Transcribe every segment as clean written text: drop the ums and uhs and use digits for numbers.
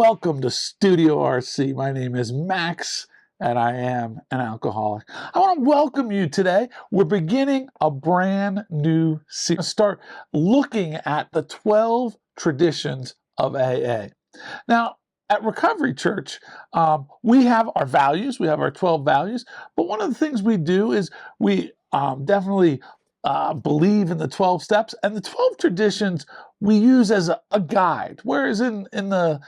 Welcome to Studio RC. My name is Max, and I am an alcoholic. I want to welcome you today. We're beginning a brand new series. Start looking at the 12 traditions of AA. Now, at Recovery Church, we have our values. We have our 12 values. But one of the things we do is we definitely believe in the 12 steps, and the 12 traditions we use as a guide. Whereas in the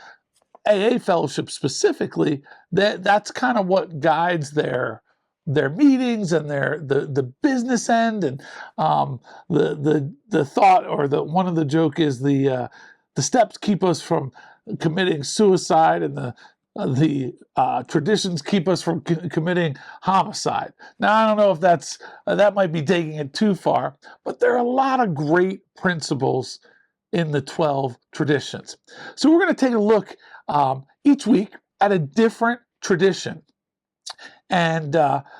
AA fellowship specifically, that's kind of what guides their meetings and the business end, and the thought, or the one of the joke is the steps keep us from committing suicide, and the traditions keep us from committing homicide. Now, I don't know if that might be taking it too far, but there are a lot of great principles in the 12 traditions. So we're going to take a look each week at a different tradition. And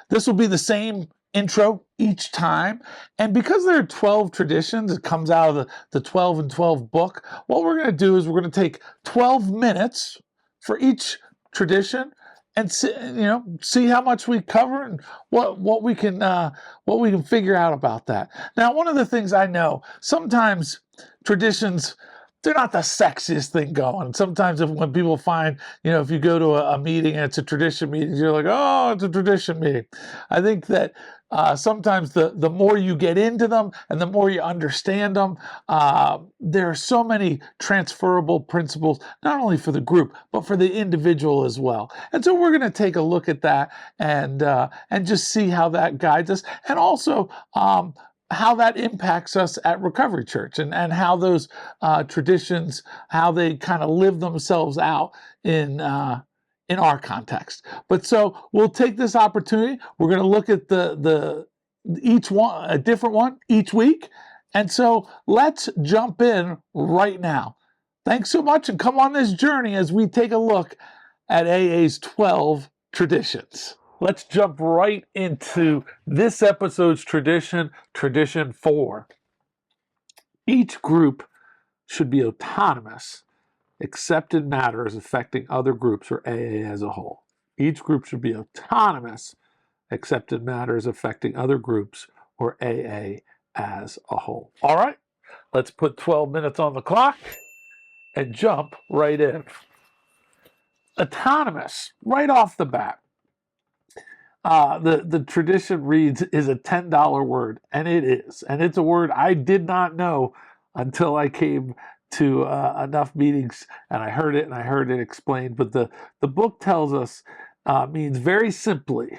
this will be the same intro each time. And because there are 12 traditions, it comes out of the 12 and 12 book, what we're going to do is we're going to take 12 minutes for each tradition and see how much we cover and what we can figure out about that. Now, one of the things I know, sometimes traditions, they're not the sexiest thing going. Sometimes when people find, if you go to a meeting and it's a tradition meeting, you're like, oh, it's a tradition meeting. I think that sometimes the more you get into them and the more you understand them, there are so many transferable principles, not only for the group, but for the individual as well. And so we're going to take a look at that and just see how that guides us, and also how that impacts us at Recovery Church, and how those traditions, how they kind of live themselves out in our context. But so we'll take this opportunity. We're going to look at each one, a different one each week. And so let's jump in right now. Thanks so much, and come on this journey as we take a look at AA's 12 traditions. Let's jump right into this episode's tradition, Tradition 4. Each group should be autonomous, except in matters affecting other groups or AA as a whole. Each group should be autonomous, except in matters affecting other groups or AA as a whole. All right, let's put 12 minutes on the clock and jump right in. Autonomous, right off the bat. The tradition reads is a $10 word, and it is. And it's a word I did not know until I came to enough meetings and I heard it explained. But the book tells us, means very simply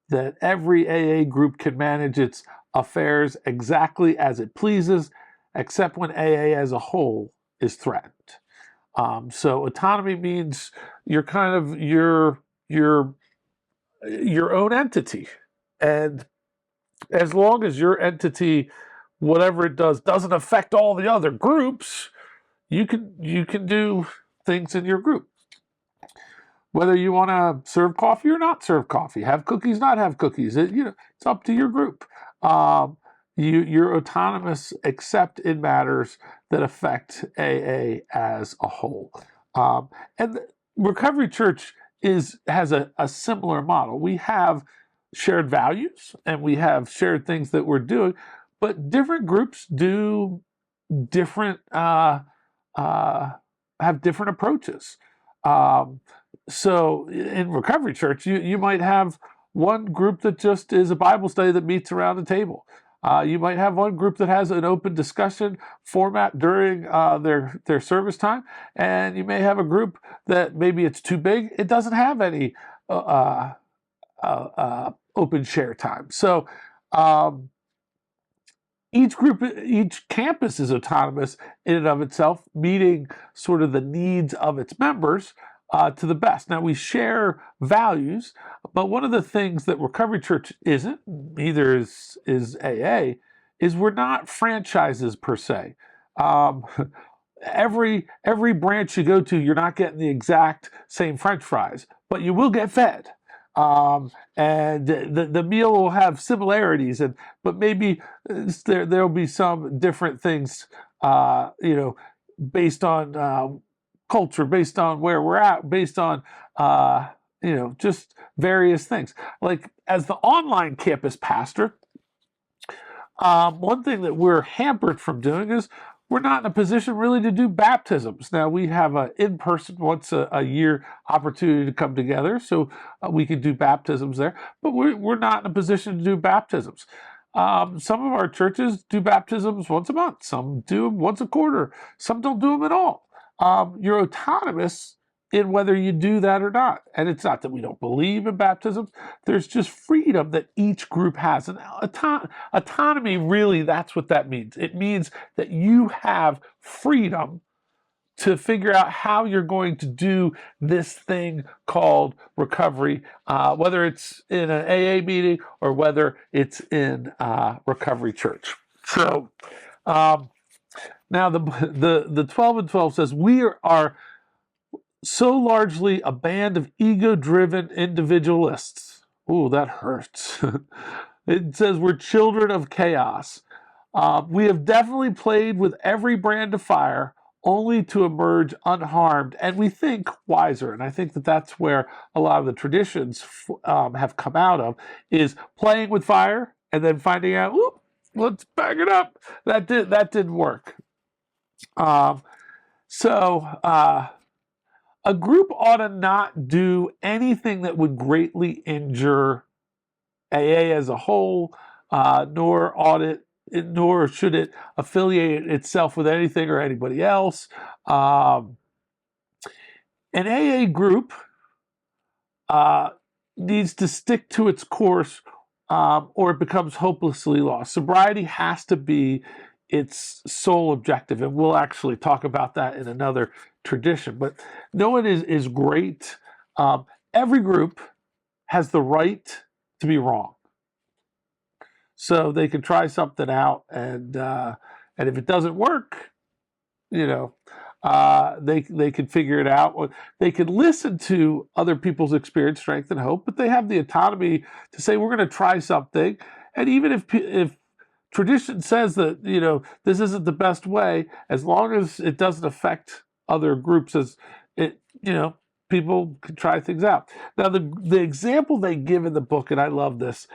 that every AA group can manage its affairs exactly as it pleases, except when AA as a whole is threatened. So autonomy means you're kind of your own entity, and as long as your entity, whatever it does, doesn't affect all the other groups, you can do things in your group. Whether you want to serve coffee or not serve coffee, have cookies, not have cookies, it's up to your group. You're autonomous except in matters that affect AA as a whole. And the Recovery Church has a similar model. We have shared values and we have shared things that we're doing, but different groups do different have different approaches. So in Recovery Church, you might have one group that just is a Bible study that meets around the table. You might have one group that has an open discussion format during their service time, and you may have a group that maybe it's too big. It doesn't have any open share time. So each campus is autonomous in and of itself, meeting sort of the needs of its members to the best. Now, we share values, but one of the things that Recovery Church isn't, neither is AA, is we're not franchises per se. Every branch you go to, you're not getting the exact same French fries, but you will get fed. And the meal will have similarities, but maybe there'll be some different things, based on culture, based on where we're at, based on just various things. Like as the online campus pastor, one thing that we're hampered from doing is we're not in a position really to do baptisms. Now, we have an in-person once a year opportunity to come together, so we can do baptisms there, but we're not in a position to do baptisms. Some of our churches do baptisms once a month. Some do them once a quarter. Some don't do them at all. You're autonomous in whether you do that or not. And it's not that we don't believe in baptisms. There's just freedom that each group has. And autonomy, really, that's what that means. It means that you have freedom to figure out how you're going to do this thing called recovery, whether it's in an AA meeting or whether it's in recovery church. So now the 12 and 12 says, we are so largely a band of ego-driven individualists. Ooh, that hurts. It says we're children of chaos. We have definitely played with every brand of fire only to emerge unharmed, and we think wiser. And I think that that's where a lot of the traditions have come out of, is playing with fire and then finding out, whoop, let's back it up. That didn't work. A group ought to not do anything that would greatly injure AA as a whole, nor should it affiliate itself with anything or anybody else. An AA group needs to stick to its course, or it becomes hopelessly lost. Sobriety has to be its sole objective, and we'll actually talk about that in another tradition. But no one is great. Every group has the right to be wrong. So they can try something out, and if it doesn't work, they can figure it out. They can listen to other people's experience, strength, and hope, but they have the autonomy to say, we're going to try something. And even if tradition says that, this isn't the best way, as long as it doesn't affect other groups, people can try things out. Now, the example they give in the book, and I love this,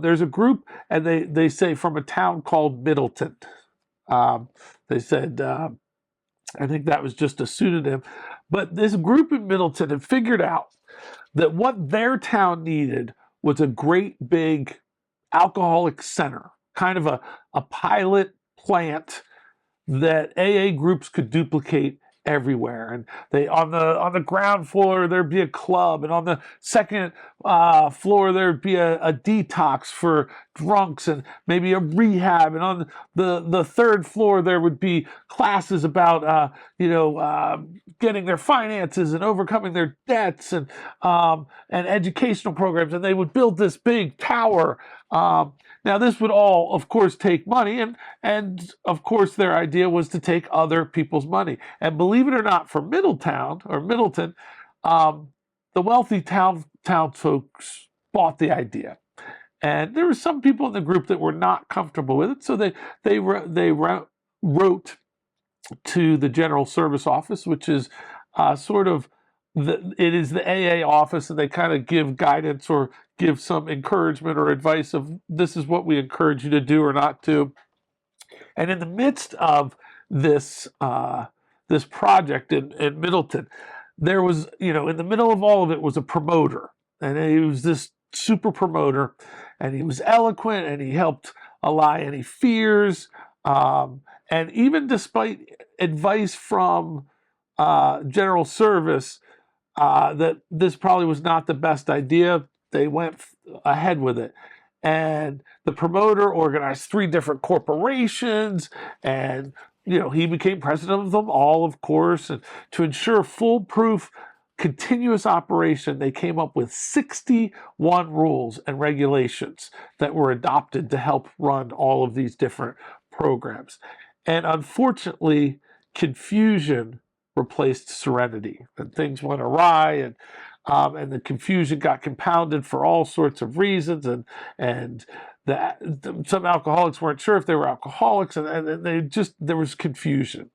there's a group, and they say from a town called Middleton. They said, I think that was just a pseudonym, but this group in Middleton had figured out that what their town needed was a great big alcoholic center, kind of a pilot plant that AA groups could duplicate everywhere. And they on the ground floor there'd be a club, and on the second floor there'd be a detox for drunks and maybe a rehab, and on the third floor there would be classes about getting their finances and overcoming their debts, and educational programs, and they would build this big tower. Now, this would all, of course, take money, and of course, their idea was to take other people's money. And believe it or not, for Middleton, the wealthy town folks bought the idea. And there were some people in the group that were not comfortable with it, so they wrote to the General Service Office, which is it is the AA office, and they kind of give guidance or give some encouragement or advice of, this is what we encourage you to do or not do. And in the midst of this project in Middleton, there was, in the middle of all of it was a promoter, and he was this super promoter, and he was eloquent, and he helped allay any fears, and even despite advice from General Service that this probably was not the best idea, they went ahead with it. And the promoter organized 3 different corporations, and he became president of them all, of course. And to ensure foolproof, continuous operation, they came up with 61 rules and regulations that were adopted to help run all of these different programs. And unfortunately, confusion replaced serenity, and things went awry, and the confusion got compounded for all sorts of reasons, and some alcoholics weren't sure if they were alcoholics, and there was confusion.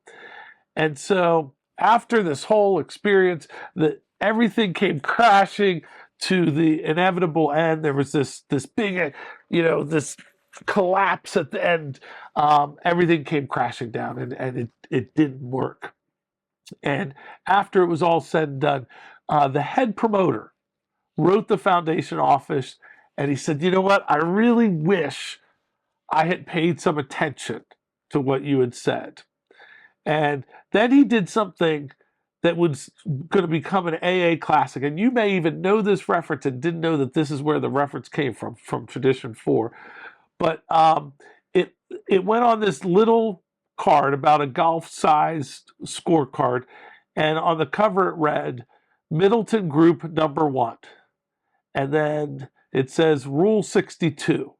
And so after this whole experience, that everything came crashing to the inevitable end. There was this big, this collapse at the end. Everything came crashing down, and it didn't work. And after it was all said and done, the head promoter wrote the foundation office, and he said, "You know what? I really wish I had paid some attention to what you had said." And then he did something that was going to become an AA classic. And you may even know this reference and didn't know that this is where the reference came from Tradition 4. But it it went on this little card, about a golf-sized scorecard, and on the cover it read, Middleton Group number 1. And then it says Rule 62.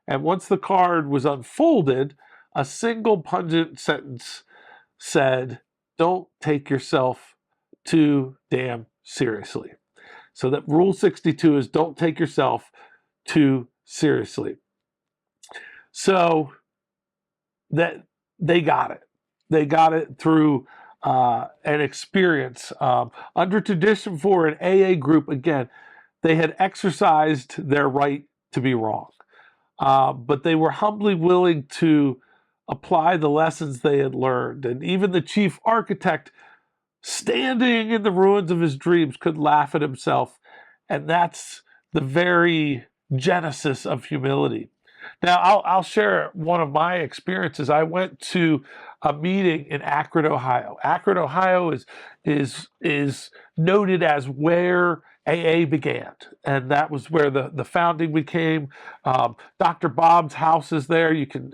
And once the card was unfolded, a single pungent sentence said, "Don't take yourself too damn seriously." So that Rule 62 is, don't take yourself too seriously. So that they got it. They got it through an experience. Under Tradition 4, an AA group, again, they had exercised their right to be wrong. But they were humbly willing to apply the lessons they had learned. And even the chief architect, standing in the ruins of his dreams, could laugh at himself. And that's the very genesis of humility. Now, I'll share one of my experiences. I went to a meeting in Akron, Ohio. Akron, Ohio is noted as where AA began, and that was where the founding became. Dr. Bob's house is there. You can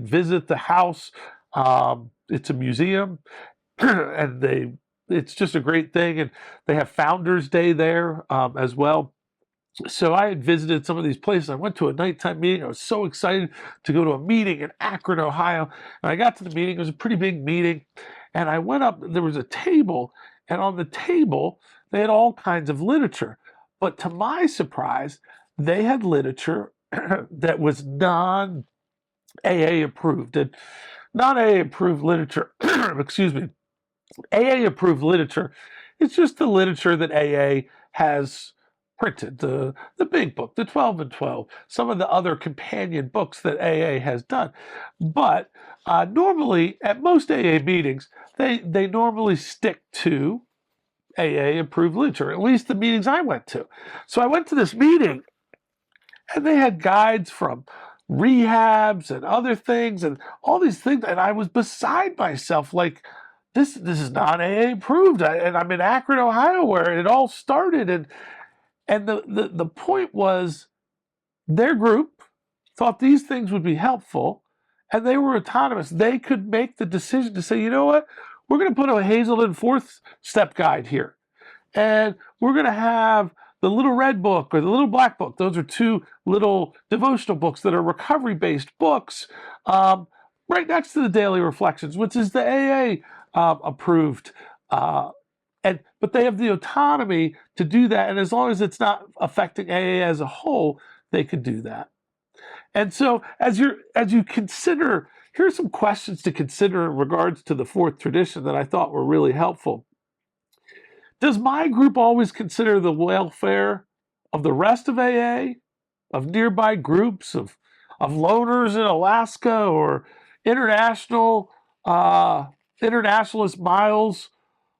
visit the house. It's a museum, and it's just a great thing. And they have Founders Day there as well. So I had visited some of these places. I went to a nighttime meeting. I was so excited to go to a meeting in Akron, Ohio. And I got to the meeting. It was a pretty big meeting. And I went up. There was a table. And on the table, they had all kinds of literature. But to my surprise, they had literature that was non-AA approved. And non-AA approved literature, excuse me, AA approved literature is just the literature that AA has printed, the big book, the 12 and 12, some of the other companion books that AA has done. But normally, at most AA meetings, they normally stick to AA approved literature, at least the meetings I went to. So I went to this meeting, and they had guides from rehabs and other things and all these things, and I was beside myself, like, this is not AA approved, and I'm in Akron, Ohio, where it all started. And the point was, their group thought these things would be helpful, and they were autonomous. They could make the decision to say, you know what, we're going to put a Hazelden 4th step guide here, and we're going to have the Little Red Book or the Little Black Book. Those are 2 little devotional books that are recovery-based books, right next to the Daily Reflections, which is the AA approved. But they have the autonomy to do that, and as long as it's not affecting AA as a whole, they could do that. And so, as you consider, here are some questions to consider in regards to the 4th tradition that I thought were really helpful. Does my group always consider the welfare of the rest of AA, of nearby groups, of loners in Alaska, or internationalist miles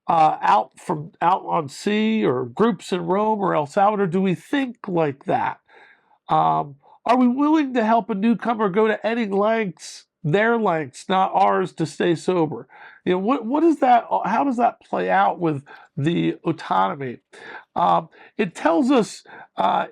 out on sea, or groups in Rome or El Salvador? Do we think like that? Are we willing to help a newcomer go to any lengths, their lengths, not ours, to stay sober? What is that? How does that play out with the autonomy? It tells us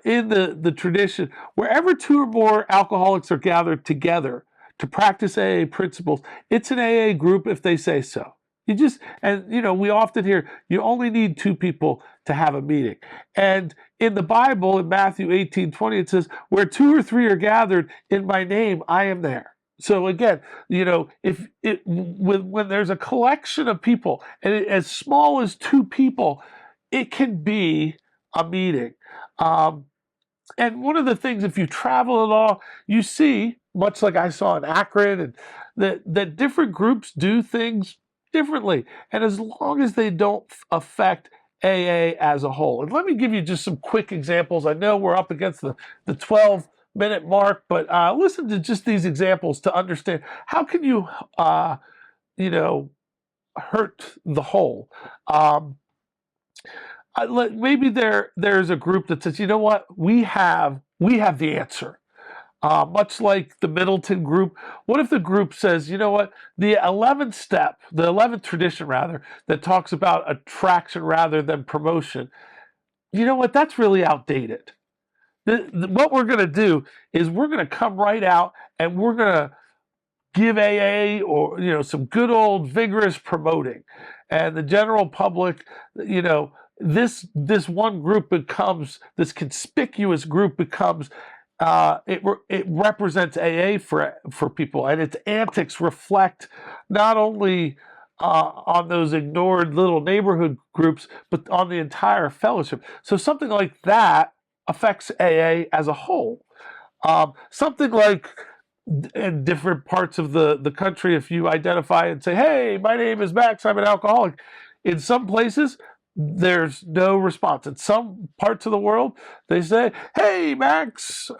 in the tradition, wherever 2 or more alcoholics are gathered together to practice AA principles, it's an AA group if they say so. We often hear you only need 2 people to have a meeting. And in the Bible, in Matthew 18:20, it says, where 2 or 3 are gathered in my name, I am there. So again, when there's a collection of people, and as small as 2 people, it can be a meeting. And one of the things, if you travel at all, you see, much like I saw in Akron, and that different groups do things differently, and as long as they don't affect AA as a whole. And let me give you just some quick examples. I know we're up against the 12-minute mark, but listen to just these examples to understand how can you, you know, hurt the whole. Maybe there's a group that says, you know what, we have the answer. Much like the Middleton group, what if the group says, you know what, the 11th tradition rather, that talks about attraction rather than promotion, you know what, that's really outdated. What we're going to do is we're going to come right out and we're going to give AA or some good old vigorous promoting, and the general public, this one group becomes this conspicuous group becomes it represents AA for people, and its antics reflect not only on those ignored little neighborhood groups, but on the entire fellowship. So something like that affects AA as a whole. Something like in different parts of the country, if you identify and say, hey, my name is Max, I'm an alcoholic, in some places there's no response. In some parts of the world they say, hey, Max,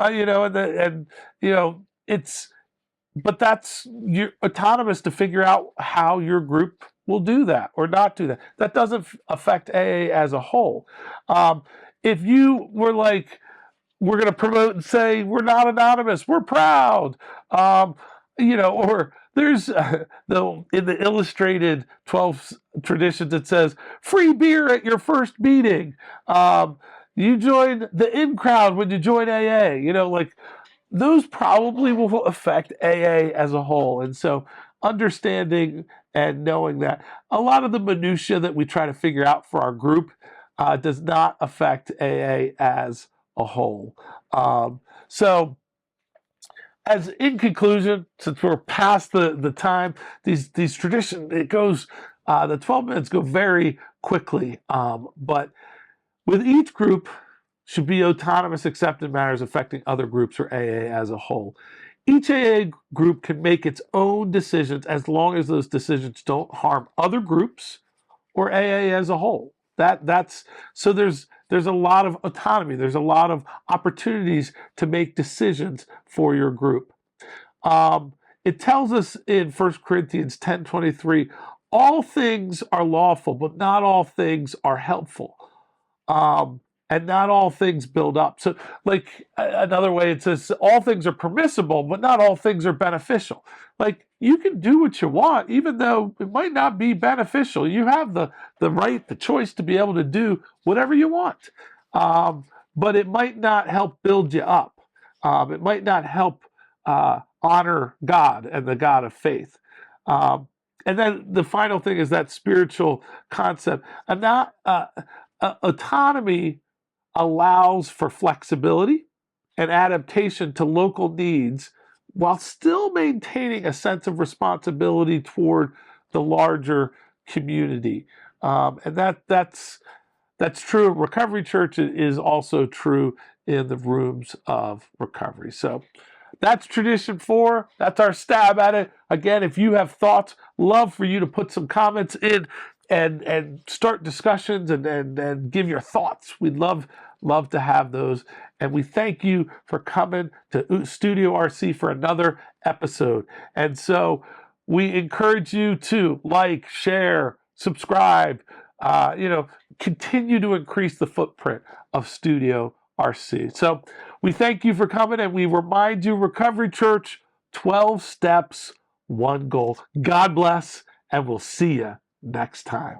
but that's, you're autonomous to figure out how your group will do that or not do that. That doesn't affect AA as a whole. If you were like, we're going to promote and say we're not anonymous, we're proud, or there's in the illustrated 12 traditions it says free beer at your first meeting, you join the in crowd when you join AA, like those probably will affect AA as a whole. And so understanding and knowing that a lot of the minutia that we try to figure out for our group does not affect AA as a whole. So, as in conclusion, since we're past the time, these traditions, it goes, the 12 minutes go very quickly, but with each group should be autonomous, except in matters affecting other groups or AA as a whole. Each AA group can make its own decisions as long as those decisions don't harm other groups or AA as a whole. That's so there's a lot of autonomy. There's a lot of opportunities to make decisions for your group. It tells us in 1 Corinthians 10:23, all things are lawful, but not all things are helpful. And not all things build up. So, like another way, it says all things are permissible, but not all things are beneficial. Like you can do what you want, even though it might not be beneficial. You have the right, the choice to be able to do whatever you want, but it might not help build you up. It might not help honor God and the God of faith. And then the final thing is that spiritual concept. And not autonomy allows for flexibility and adaptation to local needs while still maintaining a sense of responsibility toward the larger community. And that's true in Recovery Church. It is also true in the rooms of recovery. So that's tradition 4. That's our stab at it. Again, if you have thoughts, love for you to put some comments in and start discussions and give your thoughts. We'd love to have those. And we thank you for coming to Studio RC for another episode. And so we encourage you to like, share, subscribe, continue to increase the footprint of Studio RC. So we thank you for coming, and we remind you, Recovery Church, 12 steps, one goal. God bless, and we'll see you next time.